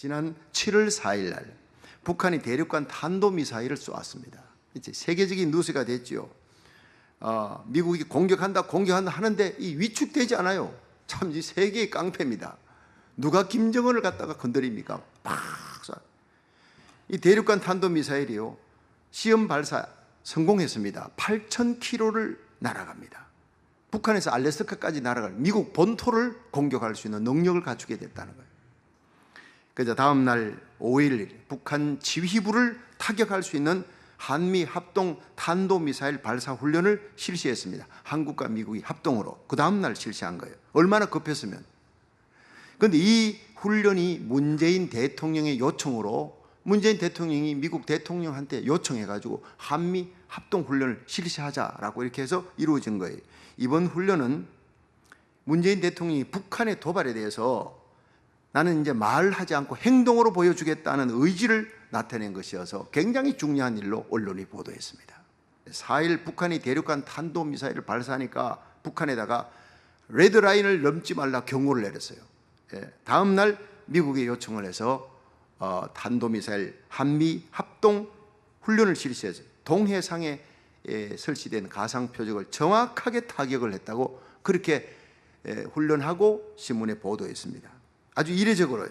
지난 7월 4일 날 북한이 대륙간 탄도미사일을 쏘았습니다. 이제 세계적인 뉴스가 됐죠. 미국이 공격한다 하는데 이 위축되지 않아요. 참 이 세계의 깡패입니다. 누가 김정은을 갖다가 건드립니까? 팍 쏴. 이 대륙간 탄도미사일이요, 시험 발사 성공했습니다. 8,000km를 날아갑니다. 북한에서 알래스카까지 날아갈 미국 본토를 공격할 수 있는 능력을 갖추게 됐다는 거예요. 그래서 다음 날 5일 북한 지휘부를 타격할 수 있는 한미 합동 탄도미사일 발사 훈련을 실시했습니다. 한국과 미국이 합동으로 그 다음 날 실시한 거예요. 얼마나 급했으면. 그런데 이 훈련이 문재인 대통령의 요청으로, 문재인 대통령이 미국 대통령한테 요청해가지고 한미 합동 훈련을 실시하자라고 이렇게 해서 이루어진 거예요. 이번 훈련은 문재인 대통령이 북한의 도발에 대해서 나는 이제 말하지 않고 행동으로 보여주겠다는 의지를 나타낸 것이어서 굉장히 중요한 일로 언론이 보도했습니다. 4일 북한이 대륙간 탄도미사일을 발사하니까 북한에다가 레드라인을 넘지 말라 경고를 내렸어요. 다음 날 미국에 요청을 해서 탄도미사일 한미 합동 훈련을 실시해서 동해상에 설치된 가상 표적을 정확하게 타격을 했다고 그렇게 훈련하고 신문에 보도했습니다. 아주 이례적으로요.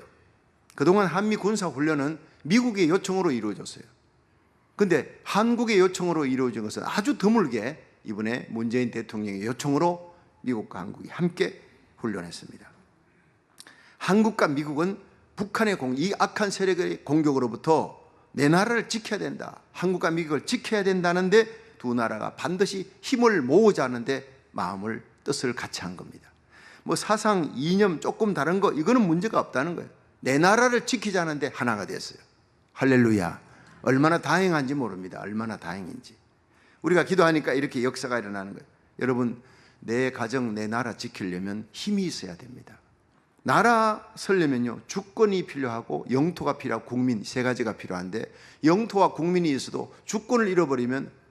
그동안 한미 군사 훈련은 미국의 요청으로 이루어졌어요. 그런데 한국의 요청으로 이루어진 것은 아주 드물게 이번에 문재인 대통령의 요청으로 미국과 한국이 함께 훈련했습니다. 한국과 미국은 북한의 이 악한 세력의 공격으로부터 내 나라를 지켜야 된다, 한국과 미국을 지켜야 된다는데 두 나라가 반드시 힘을 모으자는데 마음을 뜻을 같이 한 겁니다. 뭐 사상, 이념 조금 다른 거 이거는 문제가 없다는 거예요. 내 나라를 지키자는데 하나가 됐어요. 할렐루야. 얼마나 다행한지 모릅니다. 얼마나 다행인지. 우리가 기도하니까 이렇게 역사가 일어나는 거예요. 여러분, 내 가정, 내 나라 지키려면 힘이 있어야 됩니다. 나라 설려면요, 주권이 필요하고 영토가 필요하고 국민, 세 가지가 필요한데, 영토와 국민이 있어도 주권을 잃어버리면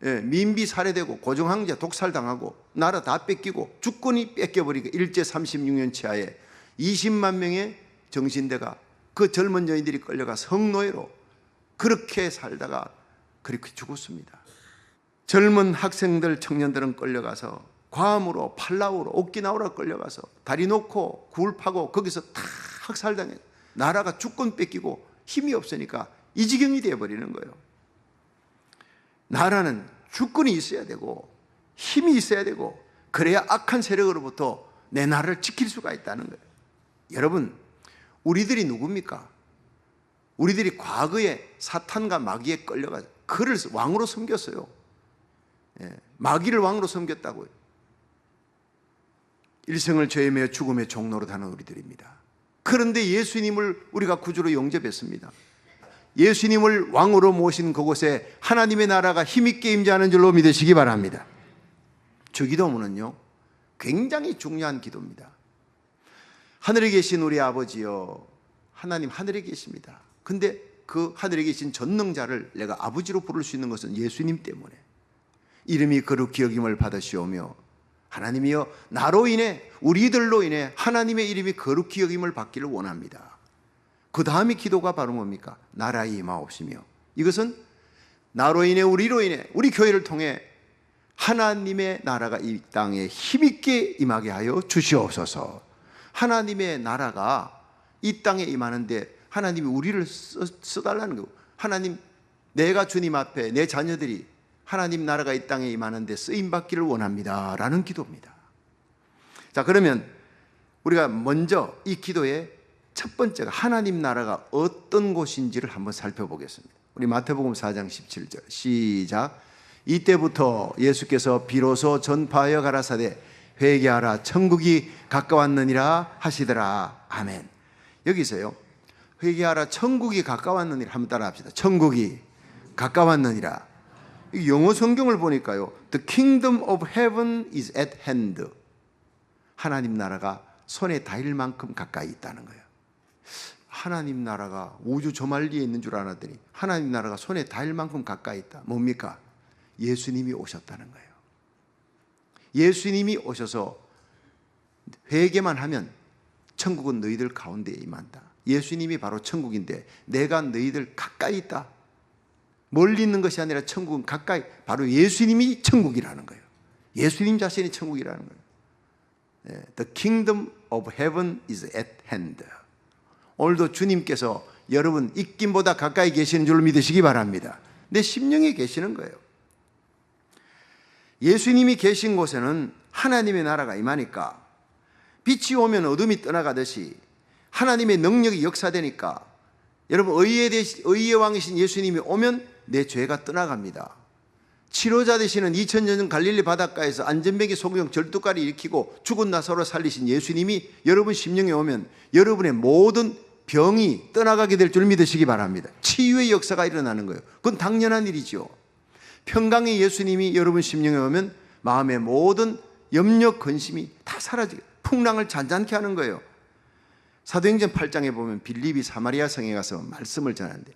민비 살해되고 고종황제 독살당하고 나라 다 뺏기고 주권이 뺏겨버리고 일제 36년 치하에 20만 명의 정신대가, 그 젊은 여인들이 끌려가 성노예로 그렇게 살다가 그렇게 죽었습니다. 젊은 학생들, 청년들은 끌려가서 괌으로, 팔라우로, 오키나와로 끌려가서 다리 놓고 굴 파고 거기서 다 학살당해요. 나라가 주권 뺏기고 힘이 없으니까 이 지경이 되어버리는 거예요. 나라는 주권이 있어야 되고 힘이 있어야 되고 그래야 악한 세력으로부터 내 나라를 지킬 수가 있다는 거예요. 여러분, 우리들이 누굽니까? 우리들이 과거에 사탄과 마귀에 끌려가 그를 왕으로 섬겼어요. 마귀를 왕으로 섬겼다고요. 일생을 죄에 매여 죽음의 종로로 다는 우리들입니다. 그런데 예수님을 우리가 구주로 영접했습니다. 예수님을 왕으로 모신 그곳에 하나님의 나라가 힘있게 임재하는 줄로 믿으시기 바랍니다. 저 기도문은요, 굉장히 중요한 기도입니다. 하늘에 계신 우리 아버지여, 하나님 하늘에 계십니다. 근데 그 하늘에 계신 전능자를 내가 아버지로 부를 수 있는 것은 예수님 때문에 이름이 거룩히 여김을 받으시오며 하나님이여, 나로 인해, 우리들로 인해 하나님의 이름이 거룩히 여김을 받기를 원합니다. 그 다음에 기도가 바로 뭡니까? 나라의 임하옵시며, 이것은 나로 인해, 우리로 인해, 우리 교회를 통해 하나님의 나라가 이 땅에 힘있게 임하게 하여 주시옵소서. 하나님의 나라가 이 땅에 임하는데 하나님이 우리를 써달라는 거고, 하나님, 내가 주님 앞에 내 자녀들이 하나님 나라가 이 땅에 임하는데 쓰임받기를 원합니다 라는 기도입니다. 자, 그러면 우리가 먼저 이 기도의 첫 번째가 하나님 나라가 어떤 곳인지를 한번 살펴보겠습니다. 우리 마태복음 4장 17절 시작. 이때부터 예수께서 비로소 전파하여 가라사대 회개하라, 천국이 가까웠느니라 하시더라. 아멘. 여기서요, 회개하라, 천국이 가까웠느니라 한번 따라 합시다. 천국이 가까웠느니라. 영어 성경을 보니까요, The kingdom of heaven is at hand. 하나님 나라가 손에 닿을 만큼 가까이 있다는 거예요. 하나님 나라가 우주 저만리에 있는 줄 알았더니 하나님 나라가 손에 닿을 만큼 가까이 있다. 뭡니까? 예수님이 오셨다는 거예요. 예수님이 오셔서 회개만 하면 천국은 너희들 가운데 임한다. 예수님이 바로 천국인데 내가 너희들 가까이 있다. 멀리 있는 것이 아니라 천국은 가까이, 바로 예수님이 천국이라는 거예요. 예수님 자신이 천국이라는 거예요. The kingdom of heaven is at hand. 오늘도 주님께서 여러분 입김보다 가까이 계시는 줄 믿으시기 바랍니다. 내 심령에 계시는 거예요. 예수님이 계신 곳에는 하나님의 나라가 임하니까, 빛이 오면 어둠이 떠나가듯이 하나님의 능력이 역사되니까, 여러분 의의 왕이신 예수님이 오면 내 죄가 떠나갑니다. 치료자 되시는 2000년 전 갈릴리 바닷가에서 안전뱅이 소경 절뚝가리 일으키고 죽은 나사로 살리신 예수님이 여러분 심령에 오면 여러분의 모든 병이 떠나가게 될 줄 믿으시기 바랍니다. 치유의 역사가 일어나는 거예요. 그건 당연한 일이죠. 평강의 예수님이 여러분 심령에 오면 마음의 모든 염려 근심이 다 사라지게, 풍랑을 잔잔케 하는 거예요. 사도행전 8장에 보면 빌립이 사마리아 성에 가서 말씀을 전하는데,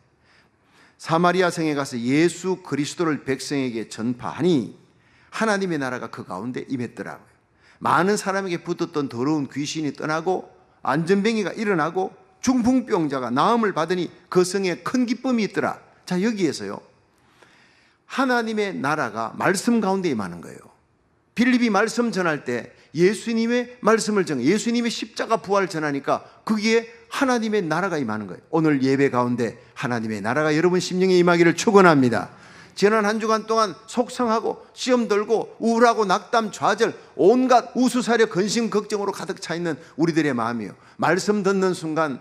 사마리아 성에 가서 예수 그리스도를 백성에게 전파하니 하나님의 나라가 그 가운데 임했더라고요. 많은 사람에게 붙었던 더러운 귀신이 떠나고 안전뱅이가 일어나고 중풍병자가 나음을 받으니 그 성에 큰 기쁨이 있더라. 자, 여기에서요, 하나님의 나라가 말씀 가운데 임하는 거예요. 빌립이 말씀 전할 때 예수님의 말씀을 전해, 예수님의 십자가 부활을 전하니까 거기에 하나님의 나라가 임하는 거예요. 오늘 예배 가운데 하나님의 나라가 여러분 심령에 임하기를 축원합니다. 지난 한 주간 동안 속상하고 시험 들고 우울하고 낙담 좌절 온갖 우수사려 근심 걱정으로 가득 차 있는 우리들의 마음이요, 말씀 듣는 순간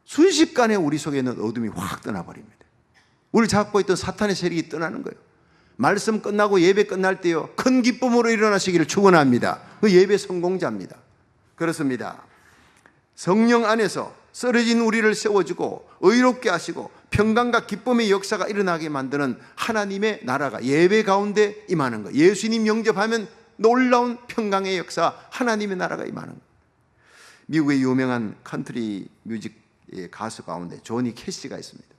순식간에 우리 속에 있는 어둠이 확 떠나버립니다. 우리 잡고 있던 사탄의 세력이 떠나는 거예요. 말씀 끝나고 예배 끝날 때요, 큰 기쁨으로 일어나시기를 축원합니다. 그 예배 성공자입니다. 그렇습니다. 성령 안에서 쓰러진 우리를 세워주고 의롭게 하시고 평강과 기쁨의 역사가 일어나게 만드는 하나님의 나라가 예배 가운데 임하는 거예요. 예수님 영접하면 놀라운 평강의 역사, 하나님의 나라가 임하는 거예요. 미국의 유명한 컨트리 뮤직 가수 가운데 조니 캐시가 있습니다.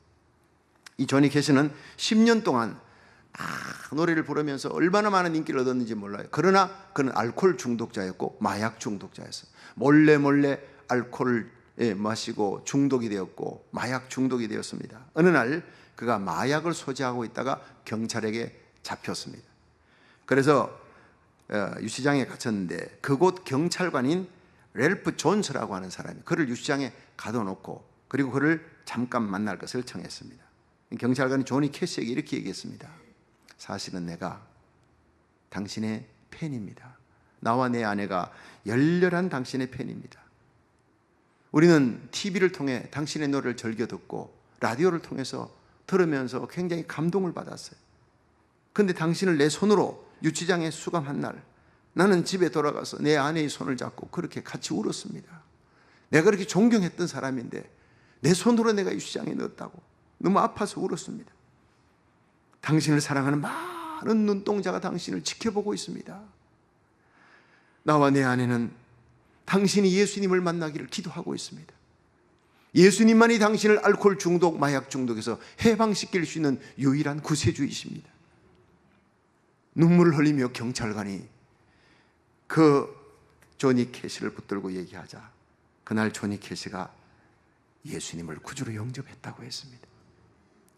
이 조니 캐시는 10년 동안 노래를 부르면서 얼마나 많은 인기를 얻었는지 몰라요. 그러나 그는 알코올 중독자였고 마약 중독자였어요. 몰래 알코올을 마시고 중독이 되었고 마약 중독이 되었습니다. 어느 날 그가 마약을 소지하고 있다가 경찰에게 잡혔습니다. 그래서 유치장에 갇혔는데 그곳 경찰관인 렐프 존스라고 하는 사람이 그를 유치장에 가둬놓고 그리고 그를 잠깐 만날 것을 청했습니다. 경찰관이 조니 캐시에게 이렇게 얘기했습니다. 사실은 내가 당신의 팬입니다. 나와 내 아내가 열렬한 당신의 팬입니다. 우리는 TV를 통해 당신의 노래를 즐겨 듣고 라디오를 통해서 들으면서 굉장히 감동을 받았어요. 그런데 당신을 내 손으로 유치장에 수감한 날 나는 집에 돌아가서 내 아내의 손을 잡고 그렇게 같이 울었습니다. 내가 그렇게 존경했던 사람인데 내 손으로 내가 유치장에 넣었다고 너무 아파서 울었습니다. 당신을 사랑하는 많은 눈동자가 당신을 지켜보고 있습니다. 나와 내 아내는 당신이 예수님을 만나기를 기도하고 있습니다. 예수님만이 당신을 알코올 중독, 마약 중독에서 해방시킬 수 있는 유일한 구세주이십니다. 눈물을 흘리며 경찰관이 그 조니 캐시를 붙들고 얘기하자 그날 조니 캐시가 예수님을 구주로 영접했다고 했습니다.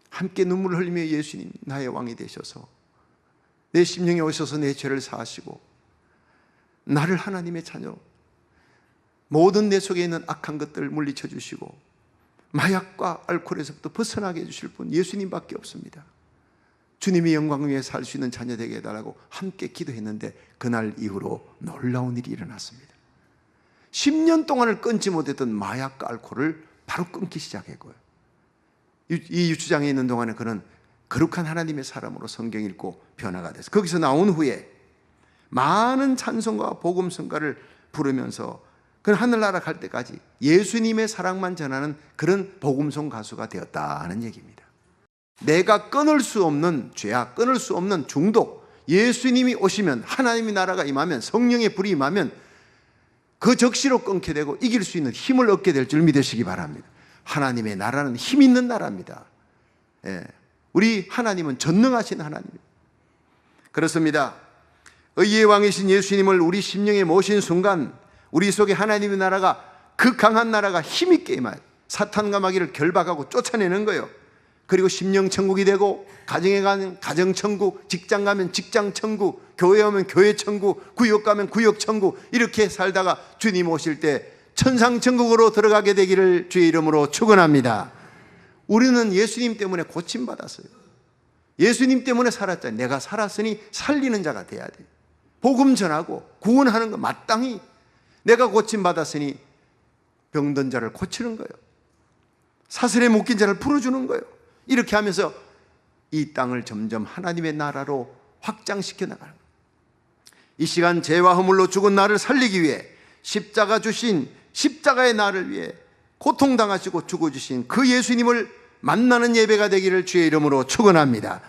함께 눈물을 흘리며 예수님 나의 왕이 되셔서 내 심령에 오셔서 내 죄를 사하시고 나를 하나님의 자녀, 모든 내 속에 있는 악한 것들을 물리쳐 주시고 마약과 알코올에서부터 벗어나게 해주실 분 예수님밖에 없습니다. 주님의 영광 위에 살 수 있는 자녀 되게 해달라고 함께 기도했는데 그날 이후로 놀라운 일이 일어났습니다. 10년 동안을 끊지 못했던 마약과 알코올을 바로 끊기 시작했고요. 이 유치장에 있는 동안에 그는 거룩한 하나님의 사람으로 성경 읽고 변화가 돼서 거기서 나온 후에 많은 찬송과 복음성가를 부르면서 그는 하늘나라 갈 때까지 예수님의 사랑만 전하는 그런 복음송 가수가 되었다는 얘기입니다. 내가 끊을 수 없는 죄악, 끊을 수 없는 중독, 예수님이 오시면 하나님의 나라가 임하면 성령의 불이 임하면 그 적시로 끊게 되고 이길 수 있는 힘을 얻게 될 줄 믿으시기 바랍니다. 하나님의 나라는 힘 있는 나라입니다. 우리 하나님은 전능하신 하나님입니다. 그렇습니다. 의의 왕이신 예수님을 우리 심령에 모신 순간 우리 속에 하나님의 나라가 그 강한 나라가 힘있게 임하여 사탄과 마귀를 결박하고 쫓아내는 거예요. 그리고 심령천국이 되고, 가정에 가면 가정천국, 직장 가면 직장천국, 교회 오면 교회천국, 구역 가면 구역천국, 이렇게 살다가 주님 오실 때 천상천국으로 들어가게 되기를 주의 이름으로 축원합니다. 우리는 예수님 때문에 고침받았어요. 예수님 때문에 살았잖아요. 내가 살았으니 살리는 자가 돼야 돼. 복음 전하고 구원하는 거 마땅히. 내가 고침받았으니 병든 자를 고치는 거예요. 사슬에 묶인 자를 풀어주는 거예요. 이렇게 하면서 이 땅을 점점 하나님의 나라로 확장시켜 나가는 거예요. 이 시간 죄와 허물로 죽은 나를 살리기 위해 십자가 주신, 십자가의 나를 위해 고통당하시고 죽어주신 그 예수님을 만나는 예배가 되기를 주의 이름으로 축원합니다.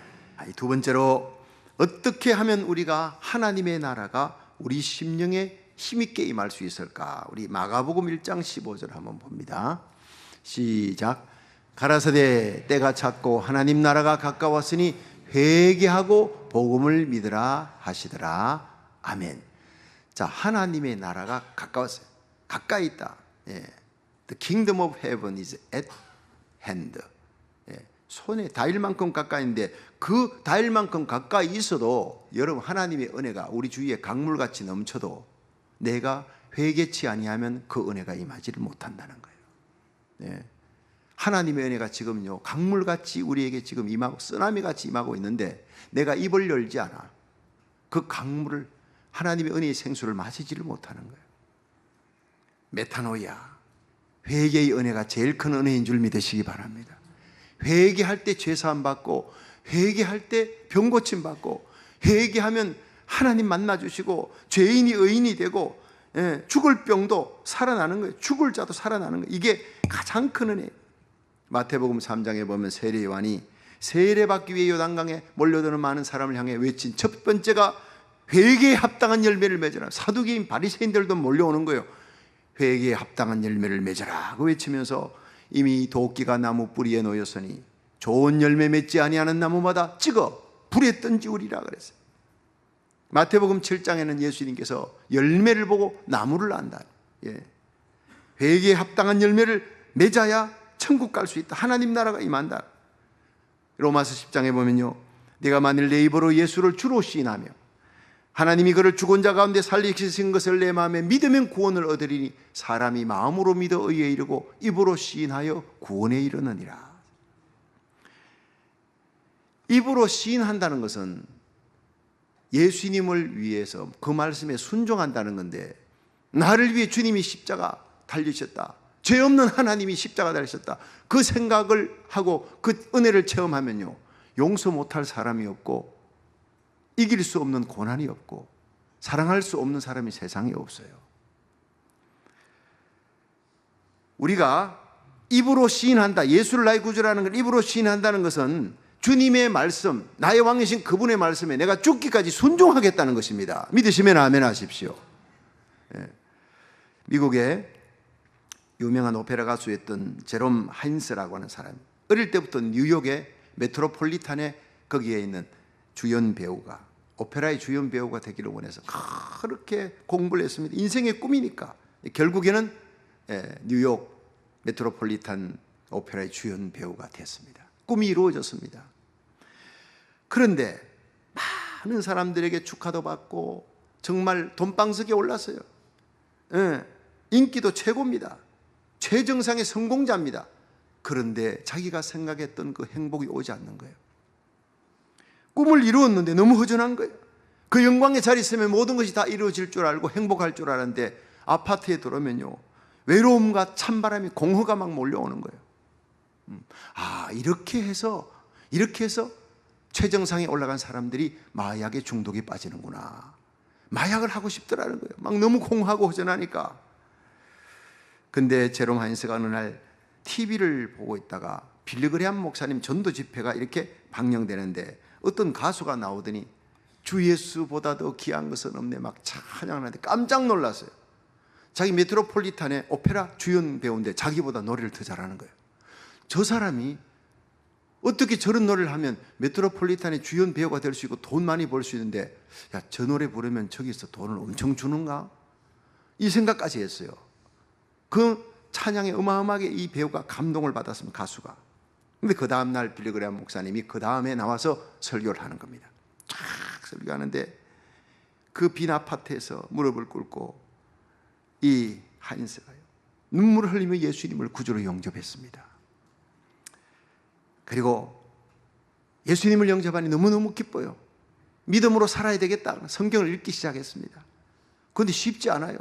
두 번째로, 어떻게 하면 우리가 하나님의 나라가 우리 심령에 힘있게 임할 수 있을까? 우리 마가복음 1장 15절 한번 봅니다. 시작. 가라사대 때가 찼고 하나님 나라가 가까웠으니 회개하고 복음을 믿으라 하시더라. 아멘. 자, 하나님의 나라가 가까웠어요. 가까이 있다. 예. The kingdom of heaven is at hand. 예. 손에 닿을 만큼 가까이인데, 그 닿을 만큼 가까이 있어도 여러분, 하나님의 은혜가 우리 주위에 강물같이 넘쳐도 내가 회개치 아니하면 그 은혜가 임하지를 못한다는 거예요. 예. 하나님의 은혜가 지금요 강물같이 우리에게 지금 임하고 쓰나미같이 임하고 있는데, 내가 입을 열지 않아 그 강물을, 하나님의 은혜의 생수를 마시지를 못하는 거예요. 메타노이아, 회개의 은혜가 제일 큰 은혜인 줄 믿으시기 바랍니다. 회개할 때 죄사함 받고, 회개할 때 병 고침 받고, 회개하면 하나님 만나주시고 죄인이 의인이 되고, 예, 죽을 병도 살아나는 거예요. 죽을 자도 살아나는 거예요. 이게 가장 큰 은혜예요. 마태복음 3장에 보면 세례 요한이 세례받기 위해 요단강에 몰려드는 많은 사람을 향해 외친 첫 번째가 회개에 합당한 열매를 맺어라. 사두개인 바리새인들도 몰려오는 거예요. 회개에 합당한 열매를 맺어라 그 외치면서, 이미 도끼가 나무 뿌리에 놓였으니 좋은 열매 맺지 아니하는 나무마다 찍어 불에 던지우리라 그랬어요. 마태복음 7장에는 예수님께서 열매를 보고 나무를 안다. 예. 회개에 합당한 열매를 맺어야 천국 갈 수 있다. 하나님 나라가 임한다. 로마서 10장에 보면요, 네가 만일 내 입으로 예수를 주로 시인하며 하나님이 그를 죽은 자 가운데 살리신 것을 내 마음에 믿으면 구원을 얻으리니 사람이 마음으로 믿어 의에 이르고 입으로 시인하여 구원에 이르느니라. 입으로 시인한다는 것은 예수님을 위해서 그 말씀에 순종한다는 건데, 나를 위해 주님이 십자가 달리셨다, 죄 없는 하나님이 십자가 달리셨다, 그 생각을 하고 그 은혜를 체험하면요, 용서 못할 사람이 없고 이길 수 없는 고난이 없고 사랑할 수 없는 사람이 세상에 없어요. 우리가 입으로 시인한다, 예수를 나의 구주라는 걸 입으로 시인한다는 것은 주님의 말씀, 나의 왕이신 그분의 말씀에 내가 죽기까지 순종하겠다는 것입니다. 믿으시면 아멘 하십시오. 예. 미국의 유명한 오페라 가수였던 제롬 하인스라고 하는 사람, 어릴 때부터 뉴욕의 메트로폴리탄에 거기에 있는 주연 배우가, 오페라의 주연 배우가 되기를 원해서 그렇게 공부를 했습니다. 인생의 꿈이니까. 결국에는 뉴욕 메트로폴리탄 오페라의 주연 배우가 됐습니다. 꿈이 이루어졌습니다. 그런데 많은 사람들에게 축하도 받고 정말 돈방석에 올랐어요. 인기도 최고입니다. 최정상의 성공자입니다. 그런데 자기가 생각했던 그 행복이 오지 않는 거예요. 꿈을 이루었는데 너무 허전한 거예요. 그 영광의 자리에 있으면 모든 것이 다 이루어질 줄 알고 행복할 줄 알았는데, 아파트에 들어오면요, 외로움과 찬바람이, 공허가 막 몰려오는 거예요. 이렇게 해서 최정상에 올라간 사람들이 마약에 중독에 빠지는구나. 마약을 하고 싶더라는 거예요. 막 너무 공허하고 허전하니까. 근데 제롬 하인스가 어느 날 TV를 보고 있다가 빌리그레암 목사님 전도 집회가 이렇게 방영되는데 어떤 가수가 나오더니 주 예수보다 더 귀한 것은 없네 막 찬양하는데 깜짝 놀랐어요. 자기 메트로폴리탄의 오페라 주연 배우인데 자기보다 노래를 더 잘하는 거예요. 저 사람이 어떻게 저런 노래를 하면 메트로폴리탄의 주연 배우가 될 수 있고 돈 많이 벌 수 있는데, 야, 저 노래 부르면 저기서 돈을 엄청 주는가? 이 생각까지 했어요. 그 찬양에 어마어마하게 이 배우가 감동을 받았습니다. 가수가. 근데 그 다음날 빌리그레암 목사님이 그 다음에 나와서 설교를 하는 겁니다. 쫙 설교하는데 그 빈 아파트에서 무릎을 꿇고 이 하인스가요, 눈물을 흘리며 예수님을 구주로 영접했습니다. 그리고 예수님을 영접하니 너무너무 기뻐요. 믿음으로 살아야 되겠다. 성경을 읽기 시작했습니다. 그런데 쉽지 않아요.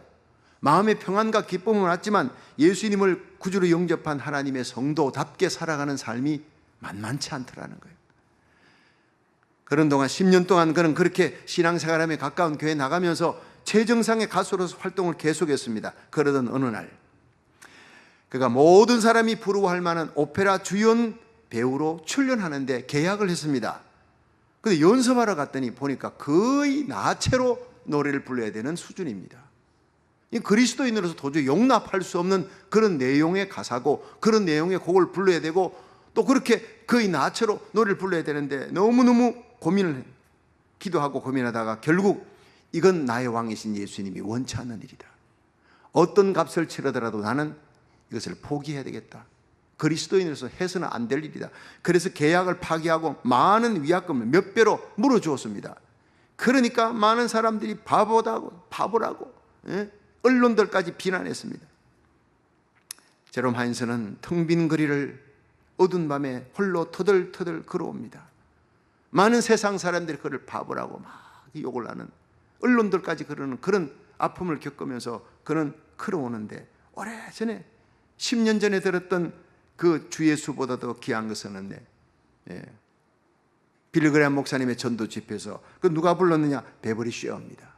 마음의 평안과 기쁨은 왔지만 예수님을 구주로 영접한 하나님의 성도답게 살아가는 삶이 만만치 않더라는 거예요. 그런 동안 10년 동안 그는 그렇게 신앙생활하며 가까운 교회에 나가면서 최정상의 가수로서 활동을 계속했습니다. 그러던 어느 날 그가 모든 사람이 부러워할 만한 오페라 주연 배우로 출연하는데 계약을 했습니다. 근데 연습하러 갔더니 보니까 거의 나체로 노래를 불러야 되는 수준입니다. 그리스도인으로서 도저히 용납할 수 없는 그런 내용의 가사고 그런 내용의 곡을 불러야 되고 또 그렇게 거의 나체로 노래를 불러야 되는데 너무너무 고민을 기도하고 고민하다가 결국 이건 나의 왕이신 예수님이 원치 않는 일이다. 어떤 값을 치르더라도 나는 이것을 포기해야 되겠다. 그리스도인으로서 해서는 안 될 일이다. 그래서 계약을 파기하고 많은 위약금을 몇 배로 물어주었습니다. 그러니까 많은 사람들이 바보라고 언론들까지 비난했습니다. 제롬 하인스는 텅 빈 거리를 어두운 밤에 홀로 터덜터덜 걸어옵니다. 많은 세상 사람들이 그를 바보라고 막 욕을 하는, 언론들까지 그러는 그런 아픔을 겪으면서 그는 걸어오는데, 오래전에 10년 전에 들었던 그 주 예수보다도 귀한 것은 빌리그레암 목사님의 전도 집회에서 그 누가 불렀느냐? 베버리 쉐어입니다.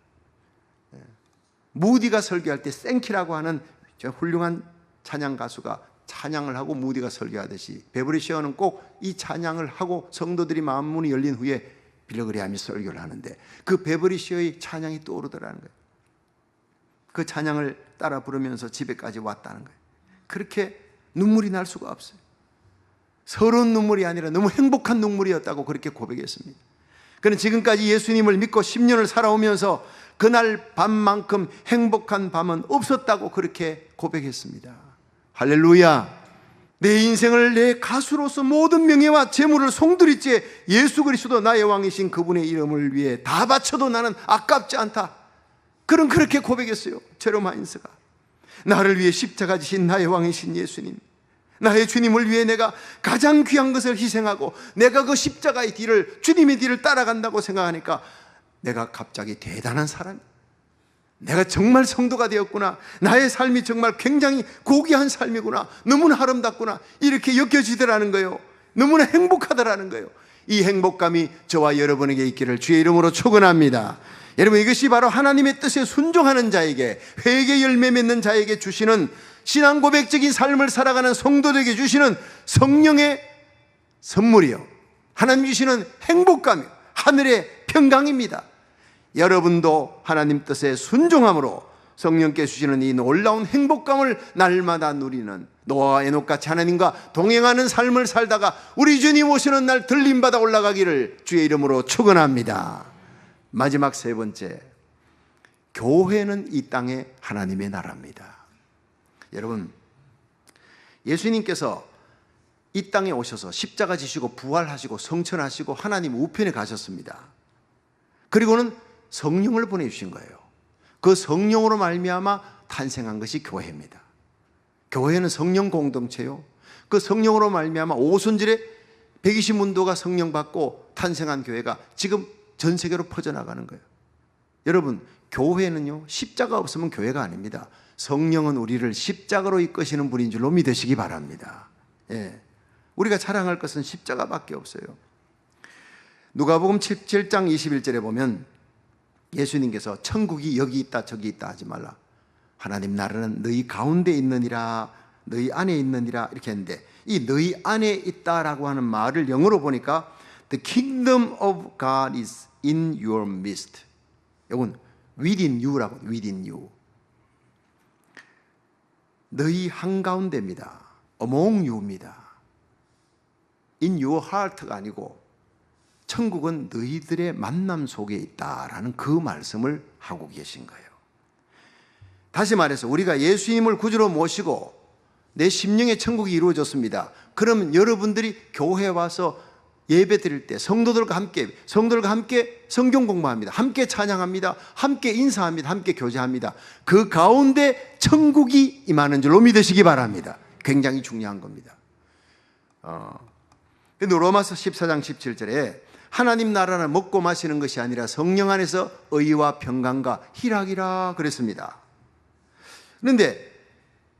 무디가 설교할 때 생키라고 하는 저 훌륭한 찬양 가수가 찬양을 하고 무디가 설교하듯이 베버리 쉐어는 꼭 이 찬양을 하고 성도들이 마음문이 열린 후에 빌리그레암이 설교를 하는데 그 베버리 쉐어의 찬양이 떠오르더라는 거예요. 그 찬양을 따라 부르면서 집에까지 왔다는 거예요. 그렇게 눈물이 날 수가 없어요. 서러운 눈물이 아니라 너무 행복한 눈물이었다고 그렇게 고백했습니다. 그는 지금까지 예수님을 믿고 10년을 살아오면서 그날 밤만큼 행복한 밤은 없었다고 그렇게 고백했습니다. 할렐루야. 내 인생을 내 가수로서 모든 명예와 재물을 송두리째 예수 그리스도 나의 왕이신 그분의 이름을 위해 다 바쳐도 나는 아깝지 않다. 그는 그렇게 고백했어요. 제롬 하인스가. 나를 위해 십자가 지신 나의 왕이신 예수님, 나의 주님을 위해 내가 가장 귀한 것을 희생하고 내가 그 십자가의 뒤를, 주님의 뒤를 따라간다고 생각하니까 내가 갑자기 대단한 사람, 내가 정말 성도가 되었구나, 나의 삶이 정말 굉장히 고귀한 삶이구나, 너무나 아름답구나, 이렇게 여겨지더라는 거예요. 너무나 행복하더라는 거예요. 이 행복감이 저와 여러분에게 있기를 주의 이름으로 축원합니다. 여러분, 이것이 바로 하나님의 뜻에 순종하는 자에게, 회개 열매 맺는 자에게 주시는, 신앙 고백적인 삶을 살아가는 성도들에게 주시는 성령의 선물이요, 하나님 주시는 행복감이요, 하늘의 평강입니다. 여러분도 하나님 뜻에 순종함으로 성령께 주시는 이 놀라운 행복감을 날마다 누리는 노아와 에녹같이 하나님과 동행하는 삶을 살다가 우리 주님 오시는 날 들림받아 올라가기를 주의 이름으로 축원합니다. 마지막 세 번째, 교회는 이 땅의 하나님의 나라입니다. 여러분, 예수님께서 이 땅에 오셔서 십자가 지시고 부활하시고 성천하시고 하나님 우편에 가셨습니다. 그리고는 성령을 보내주신 거예요. 그 성령으로 말미암아 탄생한 것이 교회입니다. 교회는 성령 공동체요, 그 성령으로 말미암아 오순절에 120문도가 성령 받고 탄생한 교회가 지금 전 세계로 퍼져나가는 거예요. 여러분, 교회는요, 십자가 없으면 교회가 아닙니다. 성령은 우리를 십자가로 이끄시는 분인 줄로 믿으시기 바랍니다. 우리가 자랑할 것은 십자가밖에 없어요. 누가복음 7장 21절에 보면 예수님께서 천국이 여기 있다 저기 있다 하지 말라, 하나님 나라는 너희 가운데 있느니라, 너희 안에 있느니라 이렇게 했는데, 이 너희 안에 있다라고 하는 말을 영어로 보니까 The kingdom of God is in your midst. 이건 within you라고, within you. 너희 한가운데입니다. among you입니다. in your heart가 아니고 천국은 너희들의 만남 속에 있다라는 그 말씀을 하고 계신 거예요. 다시 말해서 우리가 예수님을 구주로 모시고 내 심령의 천국이 이루어졌습니다. 그러면 여러분들이 교회에 와서 예배 드릴 때 성도들과 함께 성경 공부합니다. 함께 찬양합니다. 함께 인사합니다. 함께 교제합니다. 그 가운데 천국이 임하는 줄로 믿으시기 바랍니다. 굉장히 중요한 겁니다. 근데 로마서 14장 17절에 하나님 나라는 먹고 마시는 것이 아니라 성령 안에서 의와 평강과 희락이라 그랬습니다. 그런데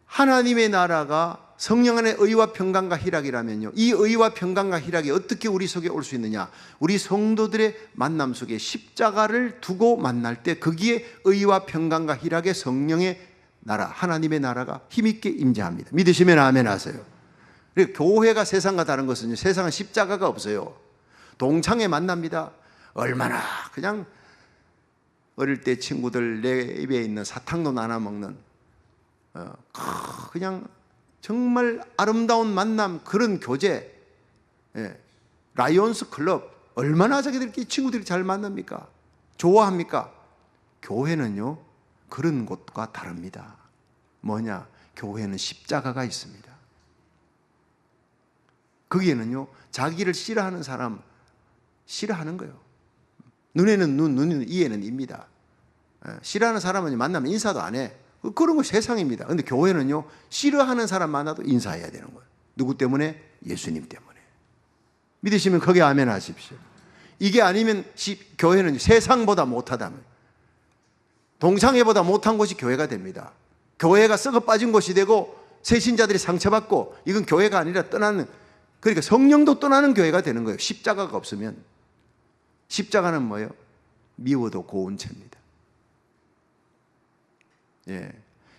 하나님의 나라가 성령 안에 의와 평강과 희락이라면요, 이 의와 평강과 희락이 어떻게 우리 속에 올 수 있느냐? 우리 성도들의 만남 속에 십자가를 두고 만날 때 거기에 의와 평강과 희락의 성령의 나라, 하나님의 나라가 힘있게 임재합니다. 믿으시면 아멘 하세요. 그리고 교회가 세상과 다른 것은요, 세상은 십자가가 없어요. 동창회 만납니다. 얼마나 그냥 어릴 때 친구들 내 입에 있는 사탕도 나눠 먹는 그냥 정말 아름다운 만남, 그런 교제, 라이온스 클럽, 얼마나 자기들끼리 친구들이 잘 만납니까? 좋아합니까? 교회는요 그런 곳과 다릅니다. 뭐냐? 교회는 십자가가 있습니다. 거기에는요 자기를 싫어하는 사람 싫어하는 거예요. 눈에는 눈, 눈에는 이에는 입니다. 싫어하는 사람은 만나면 인사도 안 해. 그런 거 세상입니다. 근데 교회는요 싫어하는 사람 만나도 인사해야 되는 거예요. 누구 때문에? 예수님 때문에. 믿으시면 거기에 아멘 하십시오. 이게 아니면 교회는 세상보다 못하다면, 동창회보다 못한 곳이 교회가 됩니다. 교회가 썩어 빠진 곳이 되고 새신자들이 상처받고, 이건 교회가 아니라 떠나는, 그러니까 성령도 떠나는 교회가 되는 거예요. 십자가가 없으면. 십자가는 뭐예요? 미워도 고운 채입니다.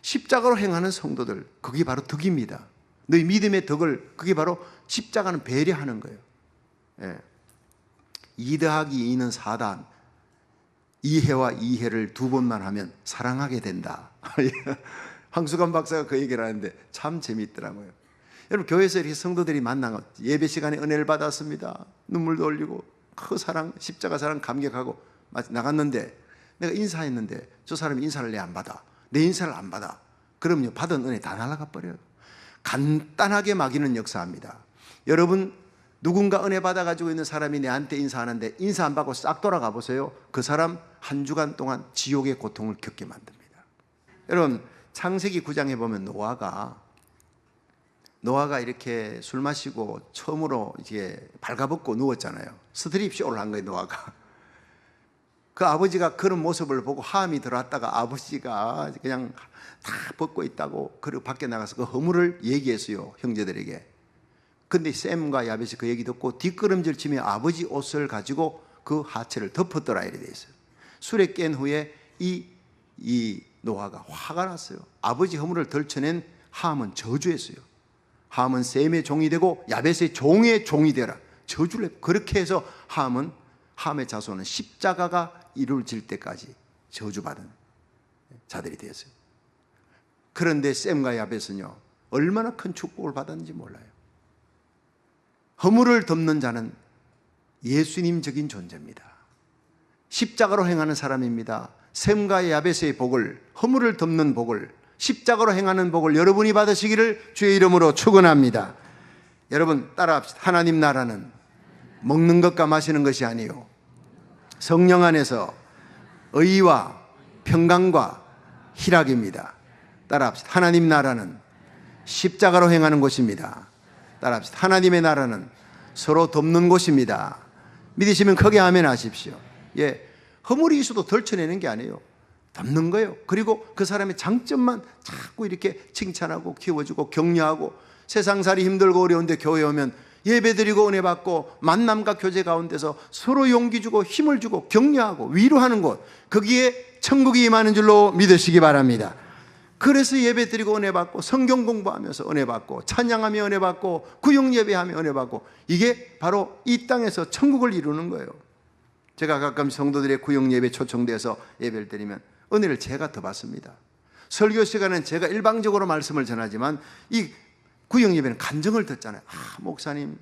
십자가로 행하는 성도들, 그게 바로 덕입니다. 너희 믿음의 덕을, 그게 바로 십자가는 배려하는 거예요. 2 더하기 2는 4단, 이해와 이해를 2번만 하면 사랑하게 된다. 황수관 박사가 그 얘기를 하는데 참 재미있더라고요. 여러분, 교회에서 이렇게 성도들이 만나고 예배 시간에 은혜를 받았습니다. 눈물도 흘리고 그 사랑, 십자가 사랑 감격하고 나갔는데, 내가 인사했는데 저 사람이 인사를 내 안 받아, 내 인사를 안 받아. 그럼요 받은 은혜 다 날아가 버려요. 간단하게 막이는 역사합니다. 여러분, 누군가 은혜 받아가지고 있는 사람이 내한테 인사하는데 인사 안 받고 싹 돌아가 보세요. 그 사람 한 주간 동안 지옥의 고통을 겪게 만듭니다. 여러분, 창세기 9장에 보면 노아가 이렇게 술 마시고 처음으로 이제 발가벗고 누웠잖아요. 스트립쇼를 한 거예요, 노아가. 그 아버지가 그런 모습을 보고 함이 들어왔다가 아버지가 그냥 다 벗고 있다고, 그리고 밖에 나가서 그 허물을 얘기했어요, 형제들에게. 근데 샘과 야벳이 그 얘기 듣고 뒷걸음질 치며 아버지 옷을 가지고 그 하체를 덮었더라 이렇게 돼 있어요. 술에 깬 후에 이 노아가 화가 났어요. 아버지 허물을 덜쳐낸 함은 저주했어요. 함은 셈의 종이 되고 야벳의 종의 종이 되라, 저주를 했고, 그렇게 해서 함의 자손은 십자가가 이루어질 때까지 저주받은 자들이 되었어요. 그런데 셈과 야벳은요 얼마나 큰 축복을 받았는지 몰라요. 허물을 덮는 자는 예수님적인 존재입니다. 십자가로 행하는 사람입니다. 셈과 야벳의 복을, 허물을 덮는 복을, 십자가로 행하는 복을 여러분이 받으시기를 주의 이름으로 축원합니다. 여러분 따라합시다. 하나님 나라는 먹는 것과 마시는 것이 아니요 성령 안에서 의와 평강과 희락입니다. 따라합시다. 하나님 나라는 십자가로 행하는 곳입니다. 따라합시다. 하나님의 나라는 서로 돕는 곳입니다. 믿으시면 크게 아멘 하십시오. 허물이 있어도 덜쳐내는 게 아니에요. 덮는 거예요. 그리고 그 사람의 장점만 자꾸 이렇게 칭찬하고 키워주고 격려하고, 세상살이 힘들고 어려운데 교회 오면 예배드리고 은혜 받고 만남과 교제 가운데서 서로 용기 주고 힘을 주고 격려하고 위로하는 곳, 거기에 천국이 임하는 줄로 믿으시기 바랍니다. 그래서 예배드리고 은혜 받고 성경 공부하면서 은혜 받고 찬양하며 은혜 받고 구역 예배하며 은혜 받고, 이게 바로 이 땅에서 천국을 이루는 거예요. 제가 가끔 성도들의 구역 예배 초청돼서 예배를 드리면 은혜를 제가 더 받습니다. 설교 시간은 제가 일방적으로 말씀을 전하지만 이 구역 예배는 간증을 듣잖아요. 목사님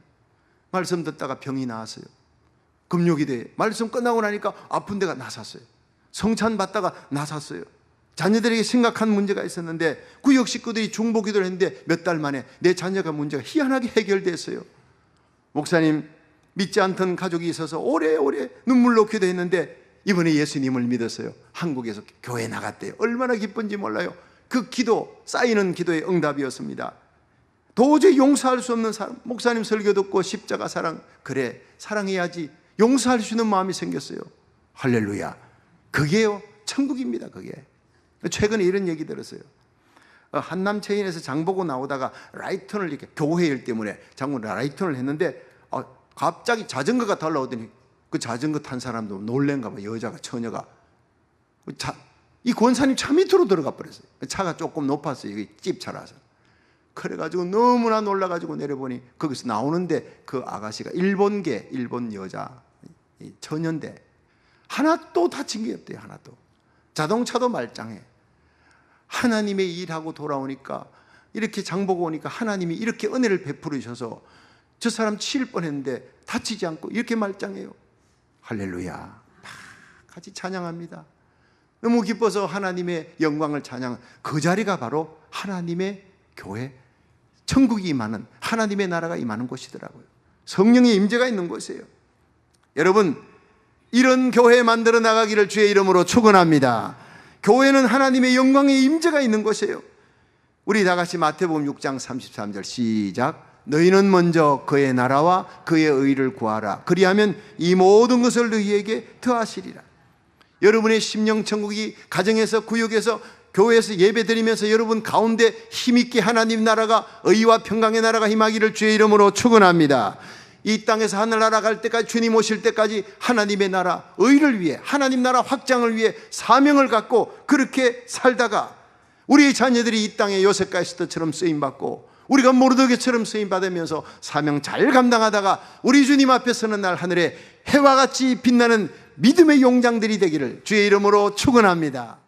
말씀 듣다가 병이 나았어요. 금요기도에 말씀 끝나고 나니까 아픈 데가 나섰어요. 성찬 받다가 나섰어요. 자녀들에게 심각한 문제가 있었는데 구역 식구들이 중보기도를 했는데 몇 달 만에 내 자녀가 문제가 희한하게 해결됐어요. 목사님, 믿지 않던 가족이 있어서 오래오래 눈물로 기도했는데 이번에 예수님을 믿었어요. 한국에서 교회 나갔대요. 얼마나 기쁜지 몰라요. 그 기도, 쌓이는 기도의 응답이었습니다. 도저히 용서할 수 없는 사람, 목사님 설교 듣고 십자가 사랑, 그래 사랑해야지, 용서할 수 있는 마음이 생겼어요. 할렐루야. 그게요 천국입니다. 그게. 최근에 이런 얘기 들었어요. 한남체인에서 장보고 나오다가 라이턴을 이렇게 교회 일 때문에 장군 라이턴을 했는데 갑자기 자전거가 달라오더니 그 자전거 탄 사람도 놀랜가 봐. 여자가, 처녀가. 이 권사님 차 밑으로 들어가 버렸어요. 차가 조금 높았어요. 이게 찝차라서. 그래가지고 너무나 놀라가지고 내려보니 거기서 나오는데 그 아가씨가 일본 여자, 처녀인데 하나도 다친 게 없대요. 하나도. 자동차도 말짱해. 하나님의 일하고 돌아오니까, 이렇게 장보고 오니까 하나님이 이렇게 은혜를 베풀으셔서 저 사람 치일 뻔했는데 다치지 않고 이렇게 말짱해요. 할렐루야. 같이 찬양합니다. 너무 기뻐서 하나님의 영광을 찬양. 그 자리가 바로 하나님의 교회, 천국이 임하는, 하나님의 나라가 임하는 곳이더라고요. 성령의 임재가 있는 곳이에요. 여러분, 이런 교회 만들어 나가기를 주의 이름으로 축원합니다. 교회는 하나님의 영광의 임재가 있는 곳이에요. 우리 다 같이 마태복음 6장 33절 시작. 너희는 먼저 그의 나라와 그의 의를 구하라. 그리하면 이 모든 것을 너희에게 더하시리라. 여러분의 심령 천국이 가정에서, 구역에서, 교회에서 예배드리면서 여러분 가운데 힘있게 하나님 나라가, 의와 평강의 나라가 임하기를 주의 이름으로 축원합니다. 이 땅에서 하늘나라 갈 때까지, 주님 오실 때까지 하나님의 나라, 의를 위해, 하나님 나라 확장을 위해 사명을 갖고 그렇게 살다가 우리의 자녀들이 이 땅에 요셉과 에스더처럼 쓰임받고 우리가 모르드게처럼 쓰임받으면서 사명 잘 감당하다가 우리 주님 앞에 서는 날 하늘에 해와 같이 빛나는 믿음의 용장들이 되기를 주의 이름으로 축원합니다.